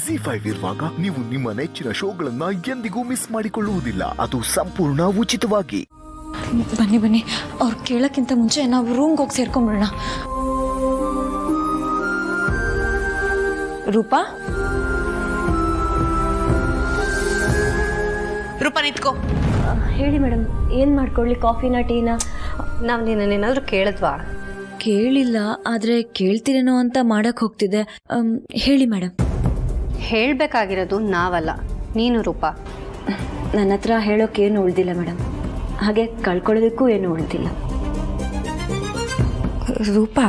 ZEE5 ಇರುವಾಗ ನೀವು ನಿಮ್ಮ ನೆಚ್ಚಿನ ಶೋಗಳನ್ನ ಎಂದಿಗೂ ಮಿಸ್ ಮಾಡಿಕೊಳ್ಳುವುದಿಲ್ಲ. ಅದು ಸಂಪೂರ್ಣ ಉಚಿತವಾಗಿ. ಬನ್ನಿ ಬನ್ನಿ, ಅವ್ರು ಕೇಳೋಕ್ಕಿಂತ ಮುಂಚೆ ನಾವು ರೂಮ್ಗೆ ಹೋಗಿ ಸೇರ್ಕೊಂಡ್ಬಿಡೋಣ. ರೂಪಾ ರೂಪಾ ನಿಂತ್ಕೋ. ಹೇಳಿ ಮೇಡಮ್, ಏನು ಮಾಡ್ಕೊಳ್ಳಿ? ಕಾಫಿನ ಟೀನಾ? ನಾವು ನಿನ್ನೇನಾದರೂ ಕೇಳಿದ್ವಾ? ಕೇಳಿಲ್ಲ, ಆದರೆ ಕೇಳ್ತೀರೇನೋ ಅಂತ ಮಾಡಕ್ಕೆ ಹೋಗ್ತಿದ್ದೆ. ಹೇಳಿ ಮೇಡಮ್. ಹೇಳಬೇಕಾಗಿರೋದು ನಾವಲ್ಲ, ನೀನು ರೂಪಾ. ನನ್ನ ಹತ್ರ ಹೇಳೋಕ್ಕೇನು ಉಳ್ದಿಲ್ಲ ಮೇಡಮ್, ಹಾಗೆ ಕಳ್ಕೊಳ್ಳೋದಕ್ಕೂ ಏನು ಉಳ್ದಿಲ್ಲ. ರೂಪಾ,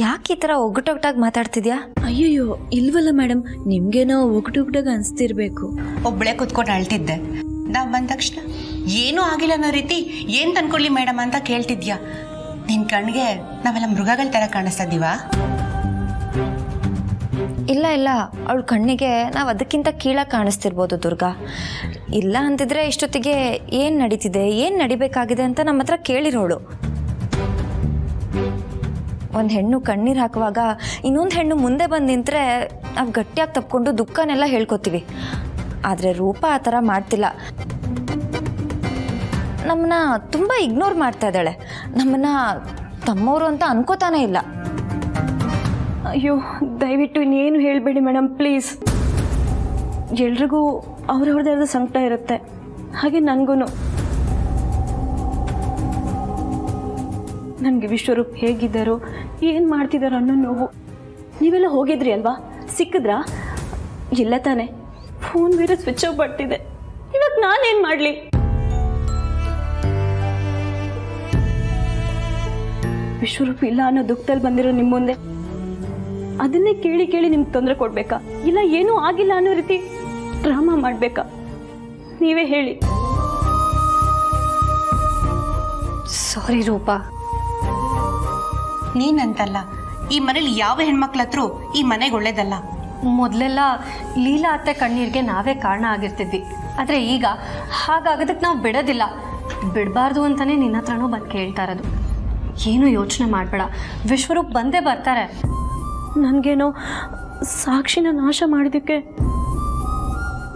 ಯಾಕೆ ಈ ಥರ ಒಗ್ಗಟೊಗ್ಟಾಗಿ ಮಾತಾಡ್ತಿದ್ಯಾ? ಅಯ್ಯಯ್ಯೋ ಇಲ್ವಲ್ಲ ಮೇಡಮ್, ನಿಮ್ಗೇನೋ ಒಗ್ಗಟೊಗ್ಟಾಗಿ ಅನಿಸ್ತಿರ್ಬೇಕು. ಒಬ್ಬಳೆ ಕುತ್ಕೊಂಡು ಅಳ್ತಿದ್ದೆ. ನಾವು ಬಂದ ತಕ್ಷಣ ಏನೂ ಆಗಿಲ್ಲ ಅನ್ನೋ ರೀತಿ ಏನು ತಂದ್ಕೊಳ್ಳಿ ಮೇಡಮ್ ಅಂತ ಕೇಳ್ತಿದ್ಯಾ? ನಿನ್ನ ಕಣ್ಣಿಗೆ ನಾವೆಲ್ಲ ಮೃಗಗಳ ಥರ ಕಾಣಿಸ್ತಾ ಇದ್ದೀವಾ? ಇಲ್ಲ ಇಲ್ಲ, ಅವಳ ಕಣ್ಣಿಗೆ ನಾವು ಅದಕ್ಕಿಂತ ಕೀಳಾಗಿ ಕಾಣಿಸ್ತಿರ್ಬೋದು ದುರ್ಗಾ. ಇಲ್ಲ ಅಂತಿದ್ರೆ ಇಷ್ಟೊತ್ತಿಗೆ ಏನು ನಡೀತಿದೆ, ಏನು ನಡಿಬೇಕಾಗಿದೆ ಅಂತ ನಮ್ಮ ಹತ್ರ ಕೇಳಿರೋಳು. ಒಂದು ಹೆಣ್ಣು ಕಣ್ಣೀರು ಹಾಕುವಾಗ ಇನ್ನೊಂದು ಹೆಣ್ಣು ಮುಂದೆ ಬಂದು ನಿಂತರೆ ನಾವು ಗಟ್ಟಿಯಾಗಿ ತಪ್ಕೊಂಡು ದುಃಖನೆಲ್ಲ ಹೇಳ್ಕೊತೀವಿ. ಆದರೆ ರೂಪ ಆ ಥರ ಮಾಡ್ತಿಲ್ಲ. ನಮ್ಮನ್ನ ತುಂಬ ಇಗ್ನೋರ್ ಮಾಡ್ತಾ ಇದ್ದಾಳೆ. ನಮ್ಮನ್ನ ತಮ್ಮವರು ಅಂತ ಅನ್ಕೋತಾನೇ ಇಲ್ಲ. ಅಯ್ಯೋ ದಯವಿಟ್ಟು ಇನ್ನೇನು ಹೇಳಬೇಡಿ ಮೇಡಮ್, ಪ್ಲೀಸ್. ಎಲ್ರಿಗೂ ಅವ್ರವ್ರದ್ದು ಸಂಕಟ ಇರುತ್ತೆ, ಹಾಗೆ ನನಗೂ. ನನಗೆ ವಿಶ್ವರೂಪ್ ಹೇಗಿದ್ದಾರೋ, ಏನು ಮಾಡ್ತಿದ್ದಾರೋ ಅನ್ನೋ ನೋವು. ನೀವೆಲ್ಲ ಹೋಗಿದ್ರಿ ಅಲ್ವಾ? ಸಿಕ್ಕಿದ್ರಾ? ಇಲ್ಲ ತಾನೆ? ಫೋನ್ ಬೇರೆ ಸ್ವಿಚ್ ಆಫ್ ಬರ್ತಿದೆ. ಇವಾಗ ನಾನೇನು ಮಾಡಲಿ? ವಿಶ್ವರೂಪ್ ಇಲ್ಲ ಅನ್ನೋ ದುಃಖದಲ್ಲಿ ಬಂದಿರೋ ನಿಮ್ಮ ಮುಂದೆ ಅದನ್ನೇ ಕೇಳಿ ಕೇಳಿ ನಿಮ್ಗೆ ತೊಂದರೆ ಕೊಡ್ಬೇಕಾ? ಇಲ್ಲ ಏನೂ ಆಗಿಲ್ಲ ಅನ್ನೋ ರೀತಿ ಡ್ರಾಮಾ ಮಾಡಬೇಕಾ? ನೀವೇ ಹೇಳಿ. ಸಾರಿ ರೂಪಾ. ನೀನಂತಲ್ಲ, ಈ ಮನೇಲಿ ಯಾವ ಹೆಣ್ಮಕ್ಳ ಹತ್ರ ಈ ಮನೆಗೆ ಒಳ್ಳೇದಲ್ಲ. ಮೊದಲೆಲ್ಲ ಲೀಲಾ ಅತ್ತೆ ಕಣ್ಣೀರಿಗೆ ನಾವೇ ಕಾರಣ ಆಗಿರ್ತಿದ್ವಿ, ಆದರೆ ಈಗ ಹಾಗಾಗೋದಕ್ಕೆ ನಾವು ಬಿಡೋದಿಲ್ಲ. ಬಿಡಬಾರ್ದು ಅಂತಲೇ ನಿನ್ನ ಹತ್ರನೂ ಬಂದು ಕೇಳ್ತಾ ಇರೋದು. ಏನು ಯೋಚನೆ ಮಾಡಬೇಡ, ವಿಶ್ವರೂಪ್ ಬಂದೇ ಬರ್ತಾರೆ. ನನಗೇನೋ ಸಾಕ್ಷಿನ ನಾಶ ಮಾಡಿದ್ದಕ್ಕೆ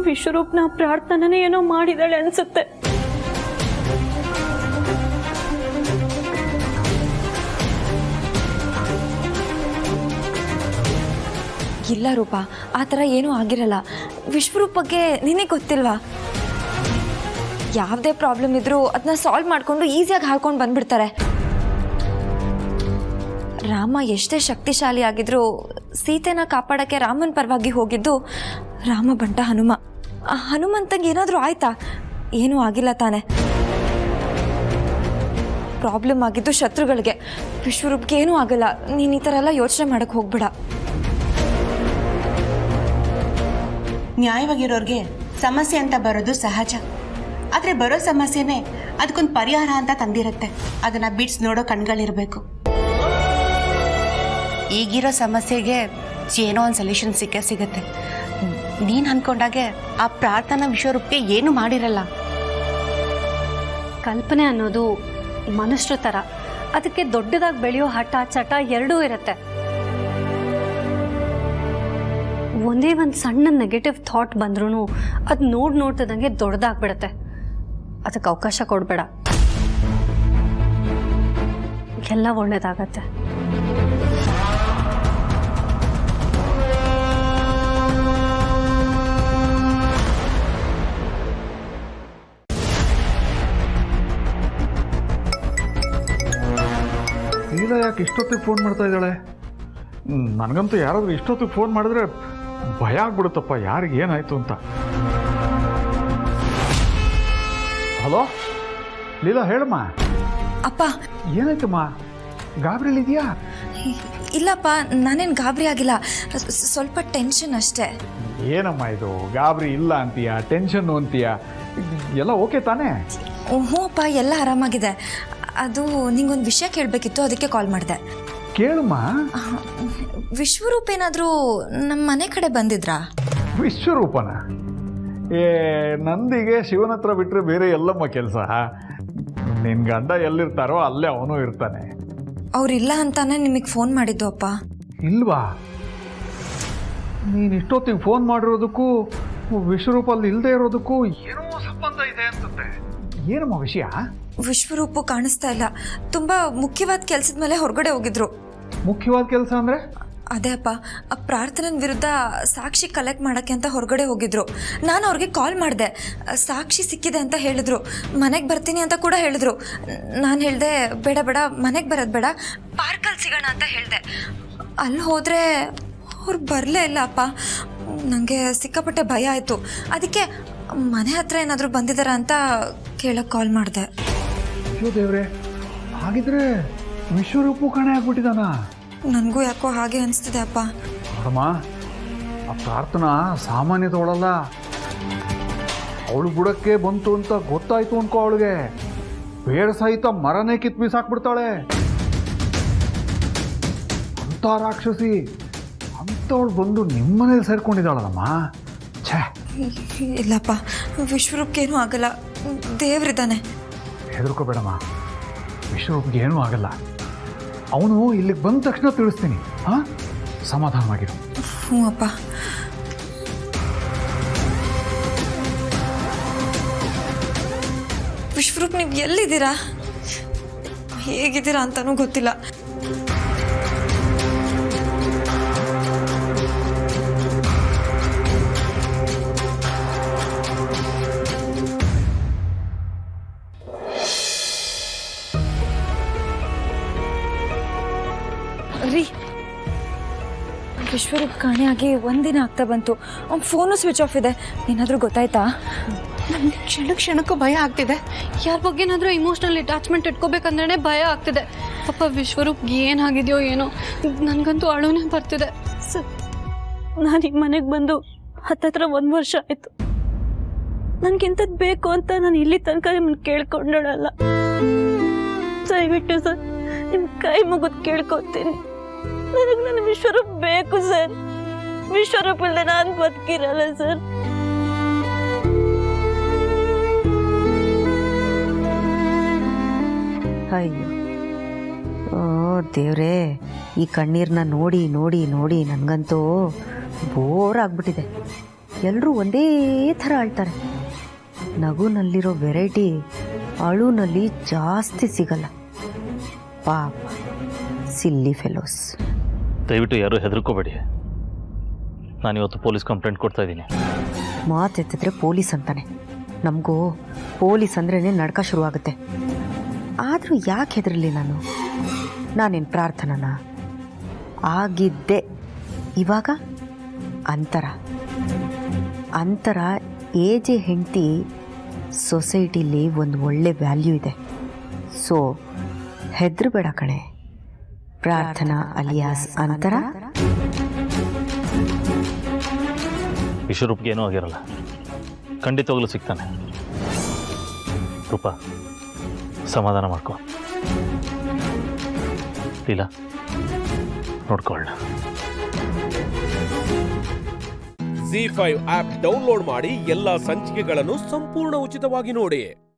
ವಿಶ್ವರೂಪ್ನ ಪ್ರಾರ್ಥನೆ ಏನೋ ಮಾಡಿದಾಳೆ ಅನ್ಸುತ್ತೆ. ಇಲ್ಲ ರೂಪಾ, ಆ ಥರ ಏನೂ ಆಗಿರಲ್ಲ. ವಿಶ್ವರೂಪ್ ಬಗ್ಗೆ ನಿನಗೆ ಗೊತ್ತಿಲ್ವಾ? ಯಾವುದೇ ಪ್ರಾಬ್ಲಮ್ ಇದ್ರೂ ಅದನ್ನ ಸಾಲ್ವ್ ಮಾಡಿಕೊಂಡು ಈಸಿಯಾಗಿ ಹಾಕೊಂಡು ಬಂದ್ಬಿಡ್ತಾರೆ. ರಾಮ ಎಷ್ಟೇ ಶಕ್ತಿಶಾಲಿ ಆಗಿದ್ರೂ ಸೀತೆನ ಕಾಪಾಡೋಕ್ಕೆ ರಾಮನ ಪರವಾಗಿ ಹೋಗಿದ್ದು ರಾಮ ಬಂಟ ಹನುಮ. ಆ ಹನುಮಂತಂಗೆ ಏನಾದರೂ ಆಯ್ತಾ? ಏನೂ ಆಗಿಲ್ಲ ತಾನೆ. ಪ್ರಾಬ್ಲಮ್ ಆಗಿದ್ದು ಶತ್ರುಗಳಿಗೆ, ವಿಶ್ವರೂಪ್ಗೆ ಏನೂ ಆಗಲ್ಲ. ನೀನು ಈ ಥರ ಎಲ್ಲ ಯೋಚನೆ ಮಾಡೋಕ್ಕೆ ಹೋಗ್ಬೇಡ. ನ್ಯಾಯವಾಗಿರೋರಿಗೆ ಸಮಸ್ಯೆ ಅಂತ ಬರೋದು ಸಹಜ. ಆದರೆ ಬರೋ ಸಮಸ್ಯೆನೇ ಅದಕ್ಕೊಂದು ಪರಿಹಾರ ಅಂತ ತಂದಿರುತ್ತೆ. ಅದನ್ನು ಬಿಡ್ಸ್ ನೋಡೋ ಕಣ್ಗಳಿರಬೇಕು. ಈಗಿರೋ ಸಮಸ್ಯೆಗೆ ಏನೋ ಒಂದು ಸೊಲ್ಯೂಷನ್ ಸಿಕ್ಕೇ ಸಿಗುತ್ತೆ. ನೀನು ಅಂದ್ಕೊಂಡಾಗೆ ಆ ಪ್ರಾರ್ಥನಾ ವಿಶ್ವರೂಪ್ಗೆ ಏನು ಮಾಡಿರಲ್ಲ. ಕಲ್ಪನೆ ಅನ್ನೋದು ಮನುಷ್ಯರ ಥರ, ಅದಕ್ಕೆ ದೊಡ್ಡದಾಗಿ ಬೆಳೆಯೋ ಹಠ ಚಟ ಎರಡೂ ಇರುತ್ತೆ. ಒಂದೇ ಒಂದು ಸಣ್ಣ ನೆಗೆಟಿವ್ ಥಾಟ್ ಬಂದ್ರೂ ಅದು ನೋಡ್ತಿದ್ದಂಗೆ ದೊಡ್ಡದಾಗ್ಬಿಡುತ್ತೆ. ಅದಕ್ಕೆ ಅವಕಾಶ ಕೊಡಬೇಡ, ಎಲ್ಲ ಒಳ್ಳೇದಾಗತ್ತೆ. ಲೀಲಾ ಯಾಕೆ ಇಷ್ಟೊತ್ತಿಗೆ ಫೋನ್ ಮಾಡ್ತಾ ಇದ್ದಾಳೆ? ನನಗಂತೂ ಯಾರಾದರೂ ಇಷ್ಟೊತ್ತಿಗೆ ಫೋನ್ ಮಾಡಿದ್ರೆ ಭಯ ಆಗ್ಬಿಡುತ್ತಪ್ಪ, ಯಾರಿಗೆ ಏನಾಯ್ತು ಅಂತ. ಹಲೋ ಲೀಲಾ, ಹೇಳಮ್ಮ. ಅಪ್ಪ, ಏನಾಯ್ತಮ್ಮ? ಗಾಬರಿಲಿದೆಯಾ? ಇಲ್ಲಪ್ಪ, ನಾನೇನು ಗಾಬರಿ ಆಗಿಲ್ಲ, ಸ್ವಲ್ಪ ಟೆನ್ಷನ್ ಅಷ್ಟೇ. ಏನಮ್ಮ ಇದು, ಗಾಬರಿ ಇಲ್ಲ ಅಂತೀಯ, ಟೆನ್ಷನ್ನು ಅಂತೀಯ, ಎಲ್ಲ ಓಕೆ ತಾನೇ? ಹ್ಞೂ ಅಪ್ಪ, ಎಲ್ಲ ಆರಾಮಾಗಿದೆ. ಅದು ನಿಂಗೊಂದು ವಿಷಯ ಕೇಳಬೇಕಿತ್ತು, ಅದಕ್ಕೆ ಕಾಲ್ ಮಾಡಿದೆ. ಕೇಳಮ್ಮ. ವಿಶ್ವರೂಪ್ ಏನಾದರೂ ನಮ್ಮ ಮನೆ ಕಡೆ ಬಂದಿದ್ರಾ? ವಿಶ್ವರೂಪನ? ನಂದಿಗೆ ಶಿವನ ಹತ್ರ ಬಿಟ್ಟರೆ ಬೇರೆ ಎಲ್ಲಮ್ಮ ಕೆಲಸ. ನಿನ್ನ ಗಂಡ ಎಲ್ಲಿರ್ತಾರೋ ಅಲ್ಲೇ ಅವನು ಇರ್ತಾನೆ. ಅವ್ರಿಲ್ಲ ಅಂತಾನೆ ನಿಮಗೆ ಫೋನ್ ಮಾಡಿದ್ದು ಅಪ್ಪ. ಇಲ್ವಾ? ನೀನು ಇಷ್ಟೊತ್ತಿಗೆ ಫೋನ್ ಮಾಡಿರೋದಕ್ಕೂ ವಿಶ್ವರೂಪಲ್ಲಿ ಇಲ್ಲದೆ ಇರೋದಕ್ಕೂ ಏನೋ ಸಂಬಂಧ ಇದೆ ಅನ್ಸುತ್ತೆ. ಏನಮ್ಮ ವಿಷಯ? ವಿಶ್ವರೂಪು ಕಾಣಿಸ್ತಾ ಇಲ್ಲ. ತುಂಬ ಮುಖ್ಯವಾದ ಕೆಲಸದ ಮೇಲೆ ಹೊರಗಡೆ ಹೋಗಿದ್ರು. ಮುಖ್ಯವಾದ ಕೆಲಸ ಅಂದರೆ? ಅದೇ ಅಪ್ಪ, ಆ ಪ್ರಾರ್ಥನನ ವಿರುದ್ಧ ಸಾಕ್ಷಿ ಕಲೆಕ್ಟ್ ಮಾಡೋಕ್ಕೆ ಅಂತ ಹೊರಗಡೆ ಹೋಗಿದ್ರು. ನಾನು ಅವ್ರಿಗೆ ಕಾಲ್ ಮಾಡಿದೆ. ಸಾಕ್ಷಿ ಸಿಕ್ಕಿದೆ ಅಂತ ಹೇಳಿದ್ರು. ಮನೆಗೆ ಬರ್ತೀನಿ ಅಂತ ಕೂಡ ಹೇಳಿದ್ರು. ನಾನು ಹೇಳಿದೆ ಬೇಡ ಬೇಡ, ಮನೆಗೆ ಬರೋದು ಬೇಡ, ಪಾರ್ಕಲ್ಲಿ ಸಿಗೋಣ ಅಂತ ಹೇಳಿದೆ. ಅಲ್ಲಿ ಹೋದರೆ ಅವ್ರು ಬರಲೇ ಇಲ್ಲ ಅಪ್ಪ. ನನಗೆ ಸಿಕ್ಕಾಪಟ್ಟೆ ಭಯ ಆಯಿತು. ಅದಕ್ಕೆ ಮನೆ ಹತ್ರ ಏನಾದರೂ ಬಂದಿದ್ದಾರ ಅಂತ ಕೇಳಕ್ಕೆ ಕಾಲ್ ಮಾಡಿದೆ. ಅಯ್ಯೋ ದೇವ್ರೆ, ಹಾಗಿದ್ರೆ ವಿಶ್ವರೂಪು ಕಾಣೆ ಆಗ್ಬಿಟ್ಟಿದಾನ? ನನಗೂ ಯಾಕೋ ಹಾಗೆ ಅನಿಸ್ತಿದೆ ಅಪ್ಪ. ನೋಡಮ್ಮ, ಆ ಪ್ರಾರ್ಥನಾ ಸಾಮಾನ್ಯ ತಗೊಳ್ಳಲ್ಲ. ಅವಳು ಬುಡಕ್ಕೆ ಬಂತು ಅಂತ ಗೊತ್ತಾಯ್ತು ಅನ್ಕೋ, ಅವಳಿಗೆ ಬೇಡ ಸಹಿತ ಮರನೇ ಕಿತ್ ಬೀಸಾಕ್ಬಿಡ್ತಾಳೆ. ಅಂತ ರಾಕ್ಷಸಿ ಅಂಥವಳು ಬಂದು ನಿಮ್ಮನೇಲಿ ಸೇರ್ಕೊಂಡಿದ್ದಾಳಲ್ಲಮ್ಮ. ಛೇ, ಇಲ್ಲಪ್ಪ, ವಿಶ್ವರೂಪಕ್ಕೇನೂ ಆಗಲ್ಲ, ದೇವ್ರಿದ್ದಾನೆ. ಹೆದರ್ಕೋಬೇಡಮ್ಮ, ವಿಶ್ವರೂಪ್ಗೆ ಏನೂ ಆಗಲ್ಲ. ಅವನು ಇಲ್ಲಿಗೆ ಬಂದ ತಕ್ಷಣ ತಿಳಿಸ್ತೀನಿ. ಹಾಂ, ಸಮಾಧಾನವಾಗಿರು. ಹ್ಞೂ ಅಪ್ಪ. ವಿಶ್ವರೂಪ್, ನೀವು ಎಲ್ಲಿದ್ದೀರಾ, ಹೇಗಿದ್ದೀರಾ ಅಂತನೂ ಗೊತ್ತಿಲ್ಲ. ರೀ, ವಿಶ್ವರೂಪ್ ಕಾಣೆಯಾಗಿ ಒಂದಿನ ಆಗ್ತಾ ಬಂತು. ಅವ್ನ ಫೋನು ಸ್ವಿಚ್ ಆಫ್ ಇದೆ. ಏನಾದರೂ ಗೊತ್ತಾಯ್ತಾ? ನನಗೆ ಕ್ಷಣಕ್ಕೂ ಭಯ ಆಗ್ತಿದೆ. ಯಾರ ಬಗ್ಗೆನಾದರೂ ಇಮೋಷ್ನಲ್ ಅಟ್ಯಾಚ್ಮೆಂಟ್ ಇಟ್ಕೋಬೇಕಂದ್ರೆ ಭಯ ಆಗ್ತಿದೆ. ಪಾಪ ವಿಶ್ವರೂಪ್ಗೆ ಏನಾಗಿದೆಯೋ ಏನೋ, ನನಗಂತೂ ಅಳುನೇ ಬರ್ತಿದೆ. ಸರ್, ನಾನು ಈ ಮನೆಗೆ ಬಂದು ಹತ್ತತ್ರ 1 ವರ್ಷ ಆಯಿತು. ನನಗಿಂಥದ್ದು ಬೇಕು ಅಂತ ನಾನು ಇಲ್ಲಿ ತನಕ ನಿಮ್ಮನ್ನು ಕೇಳ್ಕೊಂಡೋಳಲ್ಲ. ದಯವಿಟ್ಟು ಸರ್, ನಿಮ್ಮ ಕೈ ಮುಗಿದು ಕೇಳ್ಕೊತೀನಿ. ನನಗೆ ನನ್ನ ವಿಶ್ವರೂಪ್ ಬೇಕು ಸರ್. ವಿಶ್ವರೂಪ್ ಇಲ್ಲದೆ ನಾನು ಬದುಕಿರಲ್ಲ ಸರ್. ಅಯ್ಯೋ, ಓ ದೇವ್ರೇ, ಈ ಕಣ್ಣೀರನ್ನ ನೋಡಿ ನೋಡಿ ನೋಡಿ ನನಗಂತೂ ಬೋರ್ ಆಗ್ಬಿಟ್ಟಿದೆ. ಎಲ್ಲರೂ ಒಂದೇ ಥರ ಅಳ್ತಾರೆ. ನಗುನಲ್ಲಿರೋ ವೆರೈಟಿ ಅಳುನಲ್ಲಿ ಜಾಸ್ತಿ ಸಿಗಲ್ಲ. ಪಾಪ, ಸಿಲ್ಲಿ ಫೆಲೋಸ್. ದಯವಿಟ್ಟು ಯಾರೂ ಹೆದರ್ಕೋಬೇಡಿ. ನಾನಿವತ್ತು ಪೊಲೀಸ್ ಕಂಪ್ಲೇಂಟ್ ಕೊಡ್ತಾ ಇದ್ದೀನಿ. ಮಾತೆತ್ತಿದ್ರೆ ಪೊಲೀಸ್ ಅಂತಾನೆ. ನಮಗೂ ಪೊಲೀಸ್ ಅಂದ್ರೇ ನಡ್ಕ ಶುರುವಾಗುತ್ತೆ. ಆದರೂ ಯಾಕೆ ಹೆದರಲಿ ನಾನು? ನಾನೇನು ಪ್ರಾರ್ಥನಾ ಆಗಿದ್ದೆ. ಇವಾಗ ಅಂತರ ಏಜೆ ಹೆಂಡತಿ ಸೊಸೈಟಿಲಿ ಒಂದು ಒಳ್ಳೆ ವ್ಯಾಲ್ಯೂ ಇದೆ. ಸೊ ಹೆದರಬೇಡ ಕಣೆ. ಪ್ರಾರ್ಥನಾ ಅಲಿಯಾಸ್ ಅಂತರ. ವಿಶ್ವರೂಪ್ಗೆ ಏನೂ ಆಗಿರಲ್ಲ, ಖಂಡಿತವಾಗ್ಲೂ ಸಿಗ್ತಾನೆ. ರೂಪ, ಸಮಾಧಾನ ಮಾಡ್ಕೊ. ಲೀಲಾ, ನೋಡ್ಕೊಳ್ಳ. ZEE5 ಆಪ್ ಡೌನ್ಲೋಡ್ ಮಾಡಿ ಎಲ್ಲಾ ಸಂಚಿಕೆಗಳನ್ನು ಸಂಪೂರ್ಣ ಉಚಿತವಾಗಿ ನೋಡಿ.